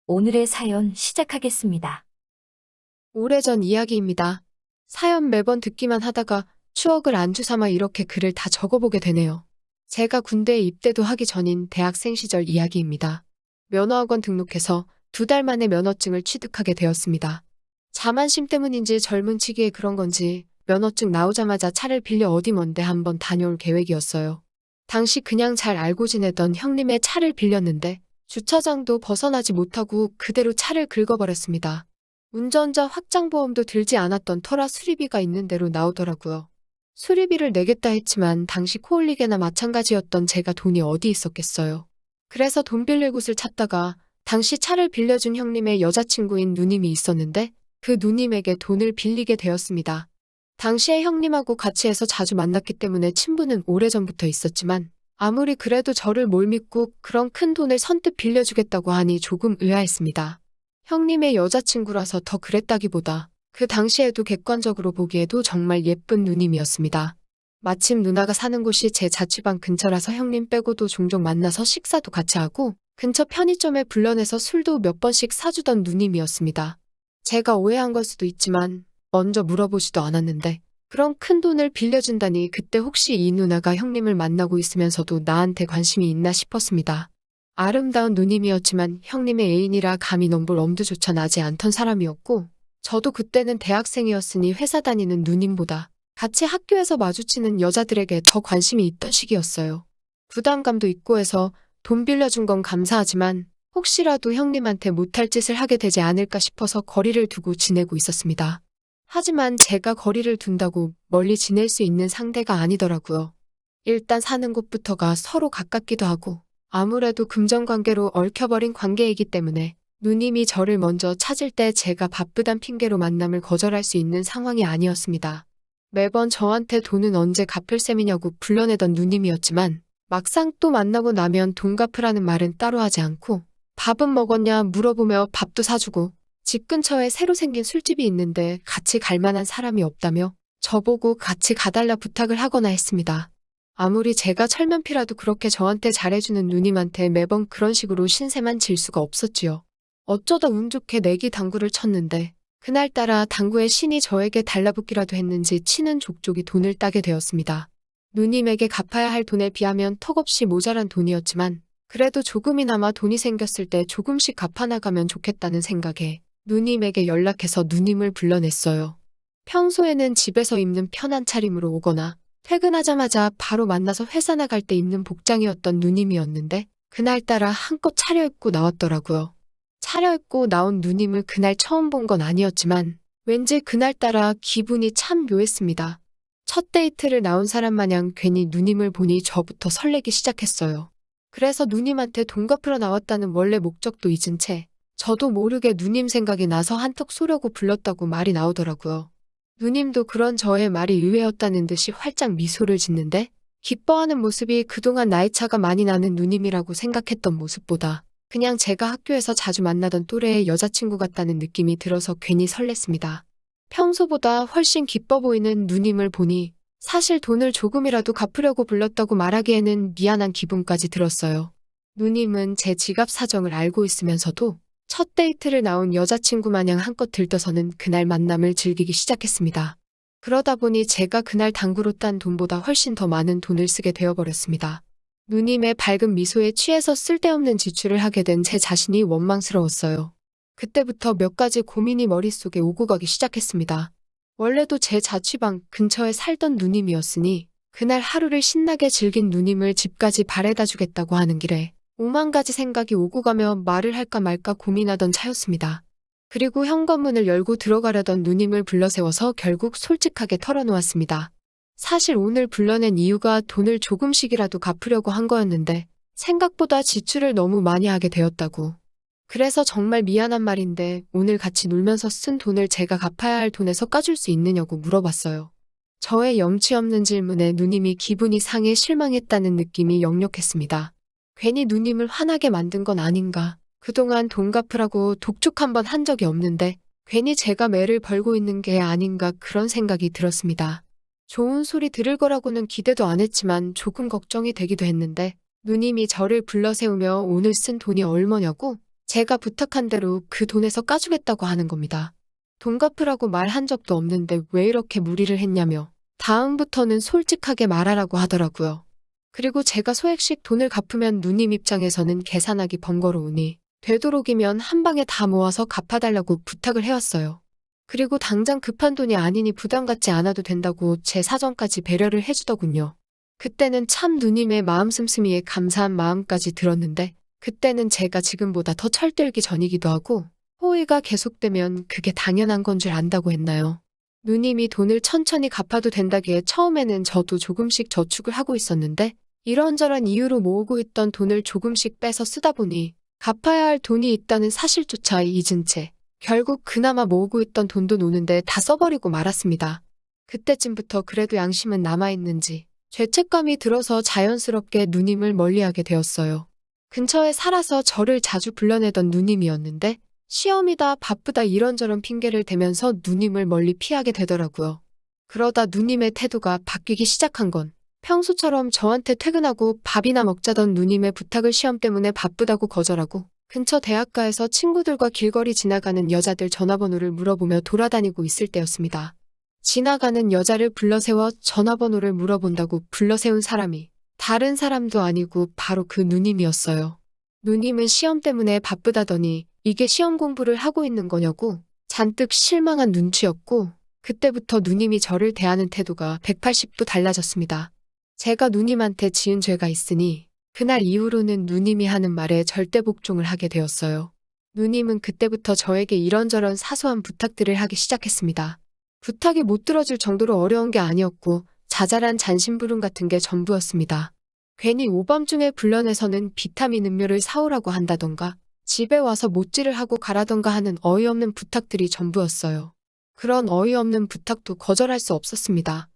오늘의 사연 시작하겠습니다. 오래전 이야기입니다. 사연 매번 듣기만 하다가 추억을 안주 삼아 이렇게 글을 다 적어보게 되네요. 제가 군대에 입대도 하기 전인 대학생 시절 이야기입니다. 면허학원 등록해서 2달 만에 면허증을 취득하게 되었습니다. 자만심 때문인지 젊은 치기에 그런 건지 면허증 나오자마자 차를 빌려 어디 먼데 한번 다녀올 계획이었어요. 당시 그냥 잘 알고 지내던 형님의 차를 빌렸는데 주차장도 벗어나지 못하고 그대로 차를 긁어버렸습니다. 운전자 확장보험도 들지 않았던 터라 수리비가 있는 대로 나오더라고요. 수리비를 내겠다 했지만 당시 코올리게나 마찬가지였던 제가 돈이 어디 있었겠어요. 그래서 돈 빌릴 곳을 찾다가 당시 차를 빌려준 형님의 여자친구인 누님이 있었는데 그 누님에게 돈을 빌리게 되었습니다. 당시에 형님하고 같이 해서 자주 만났기 때문에 친분은 오래전부터 있었지만 아무리 그래도 저를 뭘 믿고 그런 큰 돈을 선뜻 빌려주겠다고 하니 조금 의아했습니다. 형님의 여자친구라서 더 그랬다기보다 그 당시에도 객관적으로 보기에도 정말 예쁜 누님이었습니다. 마침 누나가 사는 곳이 제 자취방 근처라서 형님 빼고도 종종 만나서 식사도 같이 하고 근처 편의점에 불러내서 술도 몇 번씩 사주던 누님이었습니다. 제가 오해한 걸 수도 있지만 먼저 물어보지도 않았는데 그런 큰 돈을 빌려준다니 그때 혹시 이 누나가 형님을 만나고 있으면서도 나한테 관심이 있나 싶었습니다. 아름다운 누님이었지만 형님의 애인이라 감히 넘볼 엄두조차 나지 않던 사람이었고 저도 그때는 대학생이었으니 회사 다니는 누님보다 같이 학교에서 마주치는 여자들에게 더 관심이 있던 시기였어요. 부담감도 있고 해서 돈 빌려준 건 감사하지만 혹시라도 형님한테 못할 짓을 하게 되지 않을까 싶어서 거리를 두고 지내고 있었습니다. 하지만 제가 거리를 둔다고 멀리 지낼 수 있는 상대가 아니더라고요. 일단 사는 곳부터가 서로 가깝기도 하고 아무래도 금전관계로 얽혀버린 관계이기 때문에 누님이 저를 먼저 찾을 때 제가 바쁘단 핑계로 만남을 거절할 수 있는 상황이 아니었습니다. 매번 저한테 돈은 언제 갚을 셈이냐고 불러내던 누님이었지만 막상 또 만나고 나면 돈 갚으라는 말은 따로 하지 않고 밥은 먹었냐 물어보며 밥도 사주고 집 근처에 새로 생긴 술집이 있는데 같이 갈 만한 사람이 없다며 저보고 같이 가달라 부탁을 하거나 했습니다. 아무리 제가 철면피라도 그렇게 저한테 잘해주는 누님한테 매번 그런 식으로 신세만 질 수가 없었지요. 어쩌다 운 좋게 내기 당구를 쳤는데 그날따라 당구의 신이 저에게 달라붙기라도 했는지 치는 족족이 돈을 따게 되었습니다. 누님에게 갚아야 할 돈에 비하면 턱없이 모자란 돈이었지만 그래도 조금이나마 돈이 생겼을 때 조금씩 갚아나가면 좋겠다는 생각에 누님에게 연락해서 누님을 불러냈어요. 평소에는 집에서 입는 편한 차림으로 오거나 퇴근하자마자 바로 만나서 회사 나갈 때 입는 복장이었던 누님이었는데 그날따라 한껏 차려입고 나왔더라고요. 차려입고 나온 누님을 그날 처음 본 건 아니었지만 왠지 그날따라 기분이 참 묘했습니다. 첫 데이트를 나온 사람 마냥 괜히 누님을 보니 저부터 설레기 시작했어요. 그래서 누님한테 돈 갚으러 나왔다는 원래 목적도 잊은 채 저도 모르게 누님 생각이 나서 한턱 쏘려고 불렀다고 말이 나오더라고요. 누님도 그런 저의 말이 의외였다는 듯이 활짝 미소를 짓는데 기뻐하는 모습이 그동안 나이차가 많이 나는 누님이라고 생각했던 모습보다 그냥 제가 학교에서 자주 만나던 또래의 여자친구 같다는 느낌이 들어서 괜히 설렜습니다. 평소보다 훨씬 기뻐 보이는 누님을 보니 사실 돈을 조금이라도 갚으려고 불렀다고 말하기에는 미안한 기분까지 들었어요. 누님은 제 지갑 사정을 알고 있으면서도 첫 데이트를 나온 여자친구 마냥 한껏 들떠서는 그날 만남을 즐기기 시작했습니다. 그러다 보니 제가 그날 당구로 딴 돈보다 훨씬 더 많은 돈을 쓰게 되어버렸습니다. 누님의 밝은 미소에 취해서 쓸데없는 지출을 하게 된 제 자신이 원망스러웠어요. 그때부터 몇 가지 고민이 머릿속에 오고 가기 시작했습니다. 원래도 제 자취방 근처에 살던 누님이었으니 그날 하루를 신나게 즐긴 누님을 집까지 바래다 주겠다고 하는 길에 5만 가지 생각이 오고 가며 말을 할까 말까 고민하던 차였습니다. 그리고 현관문을 열고 들어가려던 누님을 불러세워서 결국 솔직하게 털어놓았습니다. 사실 오늘 불러낸 이유가 돈을 조금씩이라도 갚으려고 한 거였는데 생각보다 지출을 너무 많이 하게 되었다고. 그래서 정말 미안한 말인데 오늘 같이 놀면서 쓴 돈을 제가 갚아야 할 돈에서 까줄 수 있느냐고 물어봤어요. 저의 염치 없는 질문에 누님이 기분이 상해 실망했다는 느낌이 역력했습니다. 괜히 누님을 화나게 만든 건 아닌가. 그동안 돈 갚으라고 독촉 한 번 한 적이 없는데 괜히 제가 매를 벌고 있는 게 아닌가 그런 생각이 들었습니다. 좋은 소리 들을 거라고는 기대도 안 했지만 조금 걱정이 되기도 했는데 누님이 저를 불러세우며 오늘 쓴 돈이 얼마냐고 제가 부탁한 대로 그 돈에서 까주겠다고 하는 겁니다. 돈 갚으라고 말한 적도 없는데 왜 이렇게 무리를 했냐며 다음부터는 솔직하게 말하라고 하더라고요. 그리고 제가 소액씩 돈을 갚으면 누님 입장에서는 계산하기 번거로우니 되도록이면 한 방에 다 모아서 갚아달라고 부탁을 해왔어요. 그리고 당장 급한 돈이 아니니 부담 갖지 않아도 된다고 제 사정까지 배려를 해주더군요. 그때는 참 누님의 마음 씀씀이에 감사한 마음까지 들었는데 그때는 제가 지금보다 더 철들기 전이기도 하고 호의가 계속되면 그게 당연한 건 줄 안다고 했나요? 누님이 돈을 천천히 갚아도 된다기에 처음에는 저도 조금씩 저축을 하고 있었는데 이런저런 이유로 모으고 있던 돈을 조금씩 빼서 쓰다 보니 갚아야 할 돈이 있다는 사실조차 잊은 채 결국 그나마 모으고 있던 돈도 노는데 다 써버리고 말았습니다. 그때쯤부터 그래도 양심은 남아있는지 죄책감이 들어서 자연스럽게 누님을 멀리하게 되었어요. 근처에 살아서 저를 자주 불러내던 누님이었는데 시험이다 바쁘다 이런저런 핑계를 대면서 누님을 멀리 피하게 되더라고요. 그러다 누님의 태도가 바뀌기 시작한 건 평소처럼 저한테 퇴근하고 밥이나 먹자던 누님의 부탁을 시험 때문에 바쁘다고 거절하고 근처 대학가에서 친구들과 길거리 지나가는 여자들 전화번호를 물어보며 돌아다니고 있을 때였습니다. 지나가는 여자를 불러세워 전화번호를 물어본다고 불러세운 사람이 다른 사람도 아니고 바로 그 누님이었어요. 누님은 시험 때문에 바쁘다더니 이게 시험 공부를 하고 있는 거냐고 잔뜩 실망한 눈치였고 그때부터 누님이 저를 대하는 태도가 180도 달라졌습니다. 제가 누님한테 지은 죄가 있으니 그날 이후로는 누님이 하는 말에 절대 복종을 하게 되었어요. 누님은 그때부터 저에게 이런저런 사소한 부탁들을 하기 시작했습니다. 부탁이 못 들어줄 정도로 어려운 게 아니었고 자잘한 잔심부름 같은 게 전부였습니다. 괜히 오밤중에 불러내서는 비타민 음료를 사오라고 한다던가 집에 와서 못질을 하고 가라던가 하는 어이없는 부탁들이 전부였어요. 그런 어이없는 부탁도 거절할 수 없었습니다.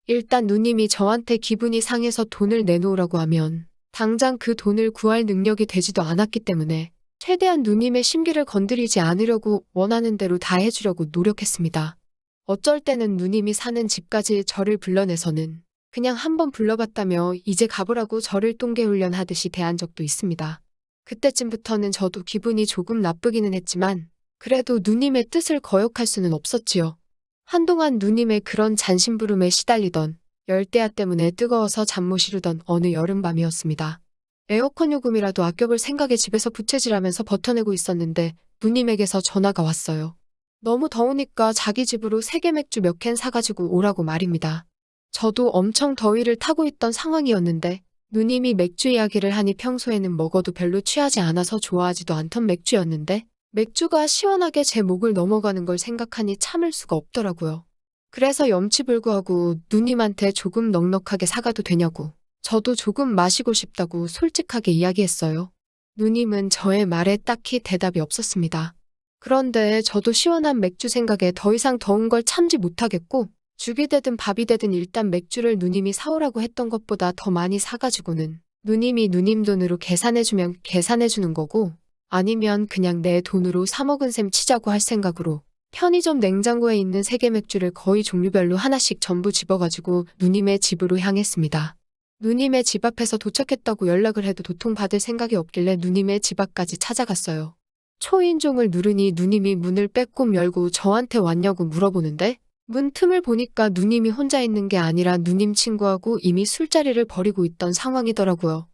일단 누님이 저한테 기분이 상해서 돈을 내놓으라고 하면 당장 그 돈을 구할 능력이 되지도 않았기 때문에 최대한 누님의 심기를 건드리지 않으려고 원하는 대로 다 해주려고 노력했습니다. 어쩔 때는 누님이 사는 집까지 저를 불러내서는 그냥 한번 불러봤다며 이제 가보라고 저를 똥개훈련하듯이 대한 적도 있습니다. 그때쯤부터는 저도 기분이 조금 나쁘기는 했지만 그래도 누님의 뜻을 거역할 수는 없었지요. 한동안 누님의 그런 잔심부름에 시달리던 열대야 때문에 뜨거워서 잠 못 이루던 어느 여름밤이었습니다. 에어컨 요금이라도 아껴볼 생각에 집에서 부채질하면서 버텨내고 있었는데 누님에게서 전화가 왔어요. 너무 더우니까 자기 집으로 세계 맥주 몇 캔 사가지고 오라고 말입니다. 저도 엄청 더위를 타고 있던 상황이었는데 누님이 맥주 이야기를 하니 평소에는 먹어도 별로 취하지 않아서 좋아하지도 않던 맥주였는데 맥주가 시원하게 제 목을 넘어가는 걸 생각하니 참을 수가 없더라고요. 그래서 염치불구하고 누님한테 조금 넉넉하게 사가도 되냐고 저도 조금 마시고 싶다고 솔직하게 이야기했어요. 누님은 저의 말에 딱히 대답이 없었습니다. 그런데 저도 시원한 맥주 생각에 더 이상 더운 걸 참지 못하겠고 죽이 되든 밥이 되든 일단 맥주를 누님이 사오라고 했던 것보다 더 많이 사가지고는 누님이 누님 돈으로 계산해주면 계산해주는 거고 아니면 그냥 내 돈으로 사 먹은 셈 치자고 할 생각으로 편의점 냉장고에 있는 세계 맥주를 거의 종류별로 하나씩 전부 집어가지고 누님의 집으로 향했습니다. 누님의 집 앞에서 도착했다고 연락을 해도 도통받을 생각이 없길래 누님의 집 앞까지 찾아갔어요. 초인종을 누르니 누님이 문을 빼꼼 열고 저한테 왔냐고 물어보는데 문 틈을 보니까 누님이 혼자 있는 게 아니라 누님 친구하고 이미 술자리를 벌이고 있던 상황이더라고요.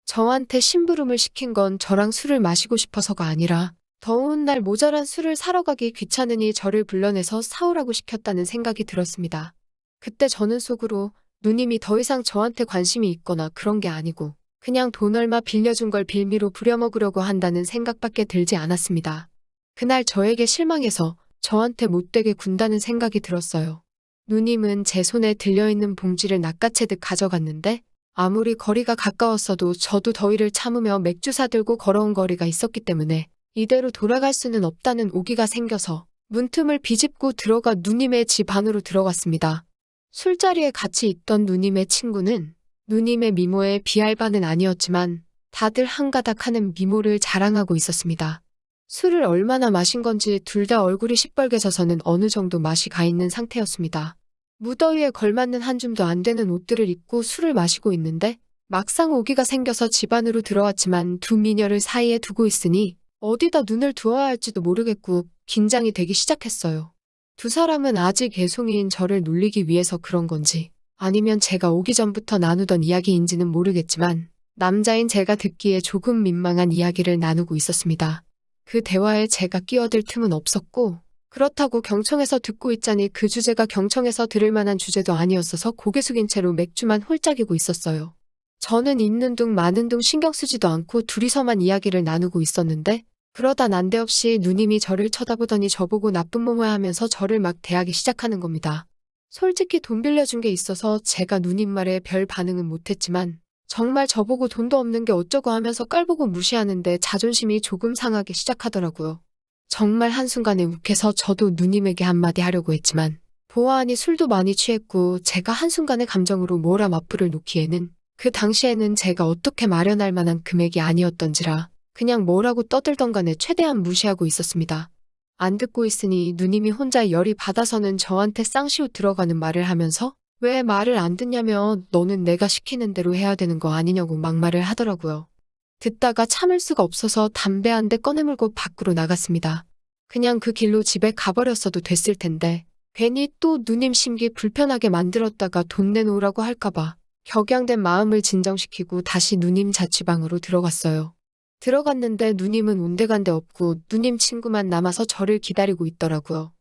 저한테 심부름을 시킨 건 저랑 술을 마시고 싶어서가 아니라 더운 날 모자란 술을 사러 가기 귀찮으니 저를 불러내서 사오라고 시켰다는 생각이 들었습니다. 그때 저는 속으로 누님이 더 이상 저한테 관심이 있거나 그런 게 아니고 그냥 돈 얼마 빌려준 걸 빌미로 부려먹으려고 한다는 생각밖에 들지 않았습니다. 그날 저에게 실망해서 저한테 못되게 군다는 생각이 들었어요. 누님은 제 손에 들려있는 봉지를 낚아채듯 가져갔는데 아무리 거리가 가까웠어도 저도 더위를 참으며 맥주 사들고 걸어온 거리가 있었기 때문에 이대로 돌아갈 수는 없다는 오기가 생겨서 문틈을 비집고 들어가 누님의 집 안으로 들어갔습니다. 술자리에 같이 있던 누님의 친구는 누님의 미모에 비할 바는 아니었지만 다들 한가닥 하는 미모를 자랑하고 있었습니다. 술을 얼마나 마신 건지 둘 다 얼굴이 시뻘개져서는 어느 정도 맛이 가 있는 상태였습니다. 무더위에 걸맞는 한 줌도 안 되는 옷들을 입고 술을 마시고 있는데 막상 오기가 생겨서 집 안으로 들어왔지만 두 미녀를 사이에 두고 있으니 어디다 눈을 두어야 할지도 모르겠고 긴장이 되기 시작했어요. 두 사람은 아직 애송이인 저를 놀리기 위해서 그런 건지 아니면 제가 오기 전부터 나누던 이야기인지는 모르겠지만 남자인 제가 듣기에 조금 민망한 이야기를 나누고 있었습니다. 그 대화에 제가 끼어들 틈은 없었고 그렇다고 경청해서 듣고 있자니 그 주제가 경청해서 들을 만한 주제도 아니었어서 고개 숙인 채로 맥주만 홀짝이고 있었어요. 저는 있는 둥 마는 둥 신경 쓰지도 않고 둘이서만 이야기를 나누고 있었는데 그러다 난데없이 누님이 저를 쳐다보더니 저보고 나쁜 몸을 하면서 저를 막 대하기 시작하는 겁니다. 솔직히 돈 빌려준 게 있어서 제가 누님 말에 별 반응은 못했지만 정말 저보고 돈도 없는 게 어쩌고 하면서 깔보고 무시하는데 자존심이 조금 상하기 시작하더라고요. 정말 한순간에 욱해서 저도 누님에게 한마디 하려고 했지만 보아하니 술도 많이 취했고 제가 한순간에 감정으로 뭐라 맞불을 놓기에는 그 당시에는 제가 어떻게 마련할 만한 금액이 아니었던지라 그냥 뭐라고 떠들던 간에 최대한 무시하고 있었습니다. 안 듣고 있으니 누님이 혼자 열이 받아서는 저한테 쌍시옷 들어가는 말을 하면서 왜 말을 안 듣냐며 너는 내가 시키는 대로 해야 되는 거 아니냐고 막말을 하더라고요. 듣다가 참을 수가 없어서 담배 한 대 꺼내물고 밖으로 나갔습니다. 그냥 그 길로 집에 가버렸어도 됐을 텐데 괜히 또 누님 심기 불편하게 만들었다가 돈 내놓으라고 할까봐 격양된 마음을 진정시키고 다시 누님 자취방으로 들어갔어요. 들어갔는데 누님은 온데간데 없고 누님 친구만 남아서 저를 기다리고 있더라고요.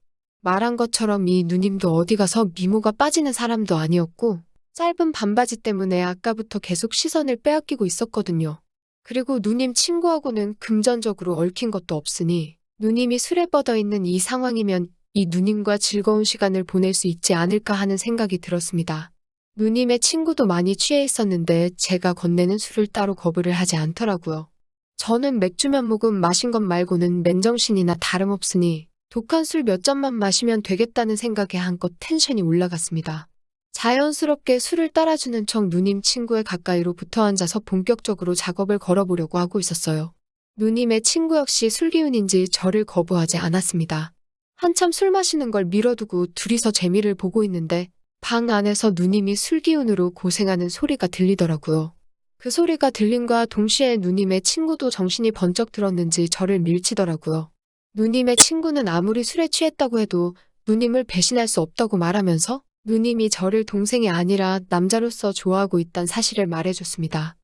말한 것처럼 이 누님도 어디 가서 미모가 빠지는 사람도 아니었고 짧은 반바지 때문에 아까부터 계속 시선을 빼앗기고 있었거든요. 그리고 누님 친구하고는 금전적으로 얽힌 것도 없으니 누님이 술에 뻗어있는 이 상황이면 이 누님과 즐거운 시간을 보낼 수 있지 않을까 하는 생각이 들었습니다. 누님의 친구도 많이 취해 있었는데 제가 건네는 술을 따로 거부를 하지 않더라고요. 저는 맥주 몇 모금 마신 것 말고는 맨정신이나 다름없으니 독한 술 몇 잔만 마시면 되겠다는 생각에 한껏 텐션이 올라갔습니다. 자연스럽게 술을 따라주는 척 누님 친구의 가까이로 붙어 앉아서 본격적으로 작업을 걸어보려고 하고 있었어요. 누님의 친구 역시 술기운인지 저를 거부하지 않았습니다. 한참 술 마시는 걸 미뤄두고 둘이서 재미를 보고 있는데 방 안에서 누님이 술기운으로 고생하는 소리가 들리더라고요. 그 소리가 들림과 동시에 누님의 친구도 정신이 번쩍 들었는지 저를 밀치더라고요. 누님의 친구는 아무리 술에 취했다고 해도 누님을 배신할 수 없다고 말하면서 누님이 저를 동생이 아니라 남자로서 좋아하고 있다는 사실을 말해줬습니다.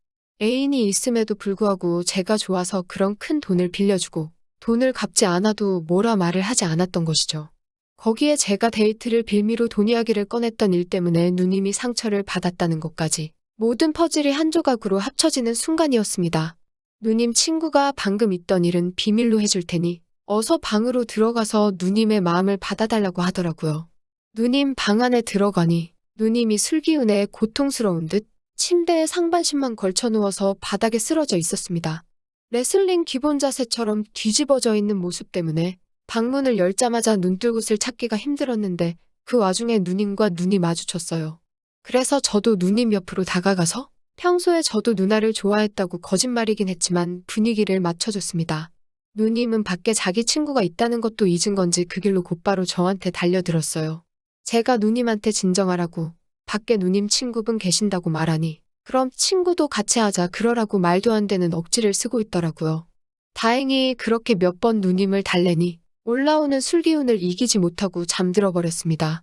애인이 있음에도 불구하고 제가 좋아서 그런 큰 돈을 빌려주고 돈을 갚지 않아도 뭐라 말을 하지 않았던 것이죠. 거기에 제가 데이트를 빌미로 돈 이야기를 꺼냈던 일 때문에 누님이 상처를 받았다는 것까지 모든 퍼즐이 한 조각으로 합쳐지는 순간이었습니다. 누님 친구가 방금 있던 일은 비밀로 해줄 테니 어서 방으로 들어가서 누님의 마음을 받아달라고 하더라고요. 누님 방 안에 들어가니 누님이 술기운에 고통스러운 듯 침대에 상반신만 걸쳐 누워서 바닥에 쓰러져 있었습니다. 레슬링 기본 자세처럼 뒤집어져 있는 모습 때문에 방문을 열자마자 눈뜰곳을 찾기가 힘들었는데 그 와중에 누님과 눈이 마주쳤어요. 그래서 저도 누님 옆으로 다가가서 평소에 저도 누나를 좋아했다고 거짓말이긴 했지만 분위기를 맞춰줬습니다. 누님은 밖에 자기 친구가 있다는 것도 잊은 건지 그 길로 곧바로 저한테 달려들었어요. 제가 누님한테 진정하라고 밖에 누님 친구분 계신다고 말하니 그럼 친구도 같이 하자 그러라고 말도 안 되는 억지를 쓰고 있더라고요. 다행히 그렇게 몇 번 누님을 달래니 올라오는 술기운을 이기지 못하고 잠들어 버렸습니다.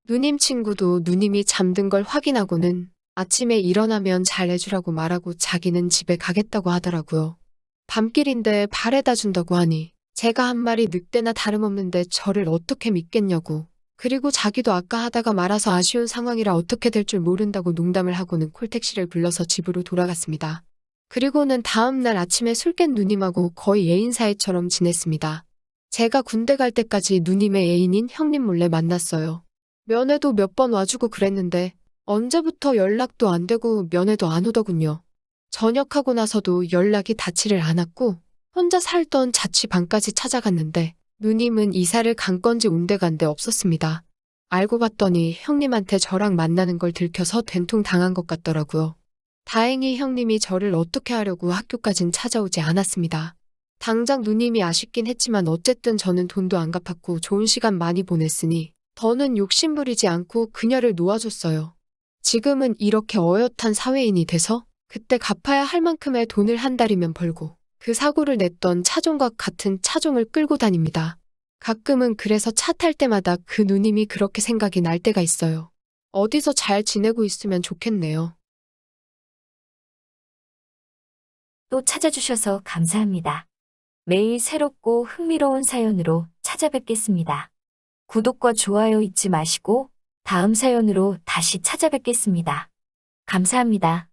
누님 친구도 누님이 잠든 걸 확인하고는 아침에 일어나면 잘해주라고 말하고 자기는 집에 가겠다고 하더라고요. 밤길인데 발에다 준다고 하니 제가 한 말이 늑대나 다름없는데 저를 어떻게 믿겠냐고. 그리고 자기도 아까 하다가 말아서 아쉬운 상황이라 어떻게 될 줄 모른다고 농담을 하고는 콜택시를 불러서 집으로 돌아갔습니다. 그리고는 다음 날 아침에 술 깬 누님하고 거의 애인 사이처럼 지냈습니다. 제가 군대 갈 때까지 누님의 애인인 형님 몰래 만났어요. 면회도 몇 번 와주고 그랬는데 언제부터 연락도 안 되고 면회도 안 오더군요. 전역하고 나서도 연락이 닿지를 않았고 혼자 살던 자취방까지 찾아갔는데 누님은 이사를 간 건지 온데간데 없었습니다. 알고 봤더니 형님한테 저랑 만나는 걸 들켜서 된통 당한 것 같더라고요. 다행히 형님이 저를 어떻게 하려고 학교까진 찾아오지 않았습니다. 당장 누님이 아쉽긴 했지만 어쨌든 저는 돈도 안 갚았고 좋은 시간 많이 보냈으니 더는 욕심부리지 않고 그녀를 놓아줬어요. 지금은 이렇게 어엿한 사회인이 돼서 그때 갚아야 할 만큼의 돈을 한 달이면 벌고 그 사고를 냈던 차종과 같은 차종을 끌고 다닙니다. 가끔은 그래서 차 탈 때마다 그 누님이 그렇게 생각이 날 때가 있어요. 어디서 잘 지내고 있으면 좋겠네요. 또 찾아주셔서 감사합니다. 매일 새롭고 흥미로운 사연으로 찾아뵙겠습니다. 구독과 좋아요 잊지 마시고 다음 사연으로 다시 찾아뵙겠습니다. 감사합니다.